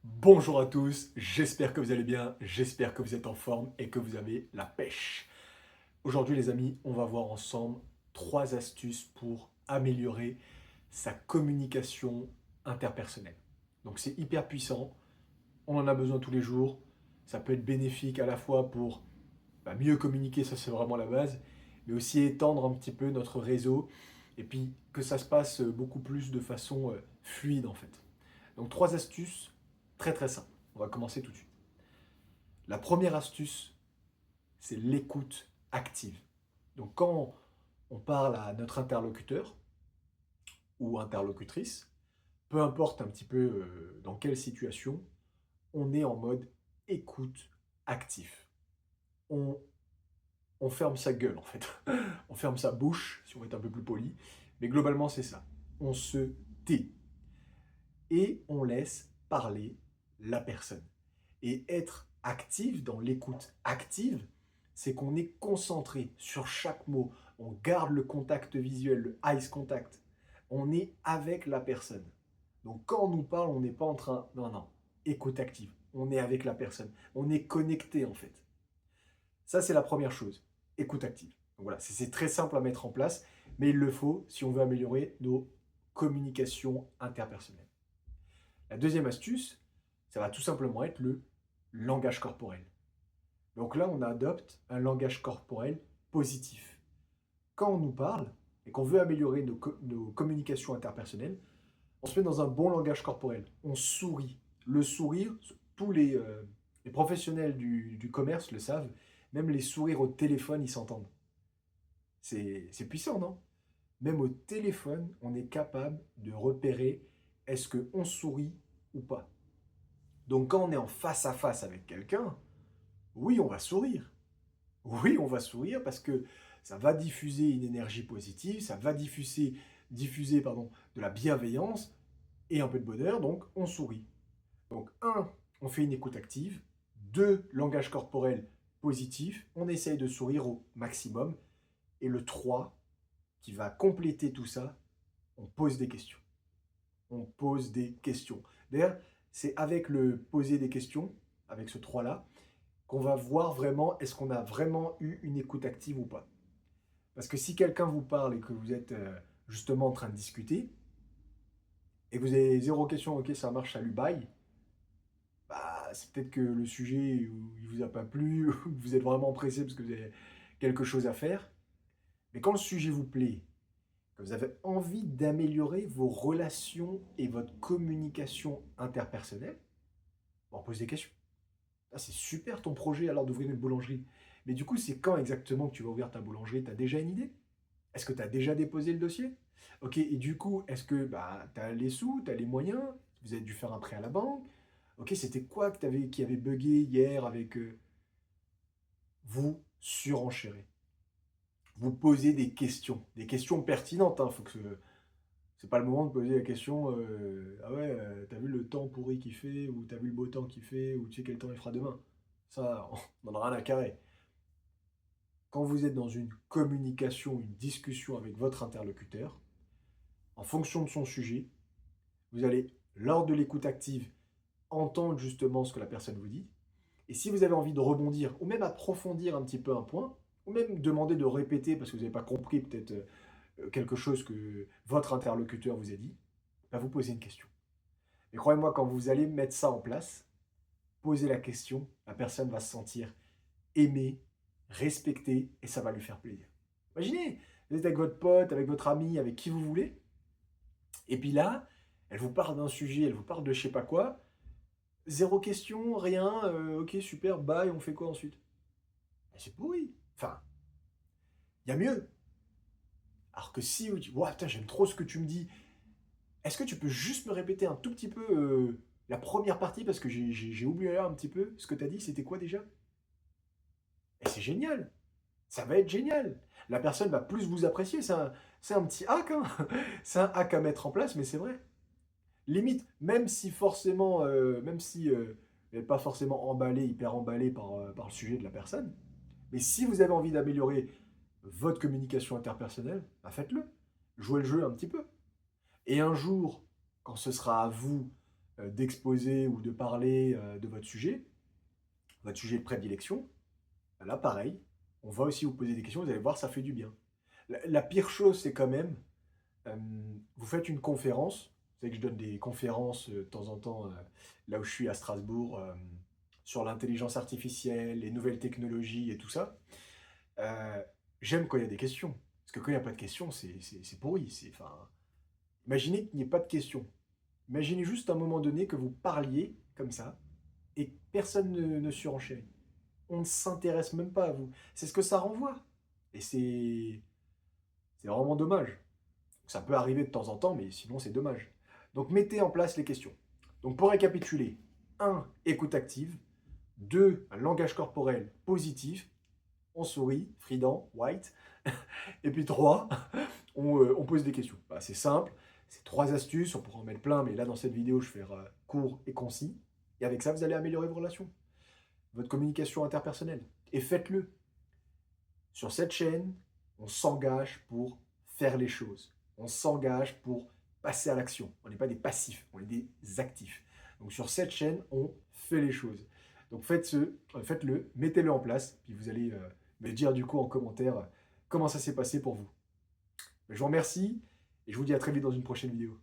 Bonjour à tous, j'espère que vous allez bien, j'espère que vous êtes en forme et que vous avez la pêche. Aujourd'hui les amis, on va voir ensemble 3 astuces pour améliorer sa communication interpersonnelle. Donc c'est hyper puissant, on en a besoin tous les jours, ça peut être bénéfique à la fois pour mieux communiquer, ça c'est vraiment la base, mais aussi étendre un petit peu notre réseau et puis que ça se passe beaucoup plus de façon fluide en fait. Donc 3 astuces très très simples. On va commencer tout de suite. La première astuce, c'est l'écoute active. Donc quand on parle à notre interlocuteur ou interlocutrice, peu importe un petit peu dans quelle situation, on est en mode écoute actif. On, on ferme sa gueule en fait. On ferme sa bouche, si on veut être un peu plus poli. Mais globalement, c'est ça. On se tait et on laisse parler la personne. Et être actif dans l'écoute active, c'est qu'on est concentré sur chaque mot. On garde le contact visuel, le eyes contact. On est avec la personne. Donc quand on nous parle, on n'est pas en train... Non, non. Écoute active. On est avec la personne. On est connecté en fait. Ça, c'est la première chose. Écoute active. Donc voilà, c'est très simple à mettre en place, mais il le faut si on veut améliorer nos communications interpersonnelles. La deuxième astuce, ça va tout simplement être le langage corporel. Donc là, on adopte un langage corporel positif. Quand on nous parle et qu'on veut améliorer nos communications interpersonnelles, on se met dans un bon langage corporel. On sourit. Le sourire, tous les professionnels du commerce le savent, même les sourires au téléphone, ils s'entendent. C'est puissant, non? Même au téléphone, on est capable de repérer est-ce qu'on sourit ou pas. Donc quand on est en face à face avec quelqu'un, oui, on va sourire. Oui, on va sourire parce que ça va diffuser une énergie positive, ça va diffuser de la bienveillance et un peu de bonheur, donc on sourit. Donc un, on fait une écoute active. Deux, langage corporel positif, on essaye de sourire au maximum. Et le 3, qui va compléter tout ça, on pose des questions. On pose des questions. D'ailleurs, c'est avec le poser des questions, avec ce 3-là, qu'on va voir vraiment est-ce qu'on a vraiment eu une écoute active ou pas. Parce que si quelqu'un vous parle et que vous êtes justement en train de discuter, et que vous avez zéro question, ok, ça marche, salut, bye, bah, c'est peut-être que le sujet il vous a pas plu, ou que vous êtes vraiment pressé parce que vous avez quelque chose à faire. Mais quand le sujet vous plaît, que vous avez envie d'améliorer vos relations et votre communication interpersonnelle, on pose des questions. Ah, c'est super ton projet alors d'ouvrir une boulangerie. Mais du coup, c'est quand exactement que tu vas ouvrir ta boulangerie? Tu as déjà une idée? Est-ce que tu as déjà déposé le dossier? Ok, et du coup, est-ce que tu as les sous, tu as les moyens? Vous avez dû faire un prêt à la banque? Ok, c'était quoi qui avait bugué hier avec vous surenchérez. Vous posez des questions pertinentes. Hein, faut que c'est pas le moment de poser la question ah ouais, t'as vu le temps pourri qu'il fait, ou t'as vu le beau temps qu'il fait, ou tu sais quel temps il fera demain. Ça, on n'en a rien à carrer. Quand vous êtes dans une communication, une discussion avec votre interlocuteur, en fonction de son sujet, vous allez, lors de l'écoute active, entendre justement ce que la personne vous dit. Et si vous avez envie de rebondir, ou même approfondir un petit peu un point, ou même demander de répéter parce que vous n'avez pas compris peut-être quelque chose que votre interlocuteur vous a dit, bah vous posez une question. Et croyez-moi, quand vous allez mettre ça en place, posez la question, la personne va se sentir aimée, respectée, et ça va lui faire plaisir. Imaginez, vous êtes avec votre pote, avec votre ami, avec qui vous voulez, et puis là, elle vous parle d'un sujet, elle vous parle de je sais pas quoi, zéro question, rien, ok super, bye, on fait quoi ensuite? C'est pourri. Enfin, il y a mieux. Alors que si vous dites, ouais, putain, j'aime trop ce que tu me dis, est-ce que tu peux juste me répéter un tout petit peu la première partie parce que j'ai oublié un petit peu ce que tu as dit, c'était quoi déjà? Et c'est génial, ça va être génial. La personne va plus vous apprécier, c'est un petit hack, hein. C'est un hack à mettre en place, mais c'est vrai. Limite, même si forcément, même si vous n'êtes pas forcément emballé, hyper emballé par le sujet de la personne, mais si vous avez envie d'améliorer votre communication interpersonnelle, bah faites-le. Jouez le jeu un petit peu. Et un jour, quand ce sera à vous d'exposer ou de parler de votre sujet de prédilection, là pareil, on va aussi vous poser des questions, vous allez voir, ça fait du bien. La pire chose, c'est quand même, vous faites une conférence, vous savez que je donne des conférences de temps en temps, là où je suis à Strasbourg, sur l'intelligence artificielle, les nouvelles technologies et tout ça. J'aime quand il y a des questions, parce que quand il n'y a pas de questions, c'est pourri. Enfin, imaginez qu'il n'y ait pas de questions. Imaginez juste à un moment donné que vous parliez comme ça et que personne ne surenchérit. On ne s'intéresse même pas à vous. C'est ce que ça renvoie. Et c'est vraiment dommage. Ça peut arriver de temps en temps, mais sinon c'est dommage. Donc mettez en place les questions. Donc pour récapituler, 1. Écoute active. 2. Un langage corporel positif. On sourit, Fridan, White. Et puis 3. On pose des questions. Bah, c'est simple. C'est 3 astuces. On pourra en mettre plein, mais là dans cette vidéo, je vais faire court et concis. Et avec ça, vous allez améliorer vos relations, votre communication interpersonnelle. Et faites-le. Sur cette chaîne, on s'engage pour faire les choses. On s'engage pour passer à l'action. On n'est pas des passifs, on est des actifs. Donc sur cette chaîne, on fait les choses. Donc faites-le, mettez-le en place, puis vous allez me dire du coup en commentaire comment ça s'est passé pour vous. Je vous remercie et je vous dis à très vite dans une prochaine vidéo.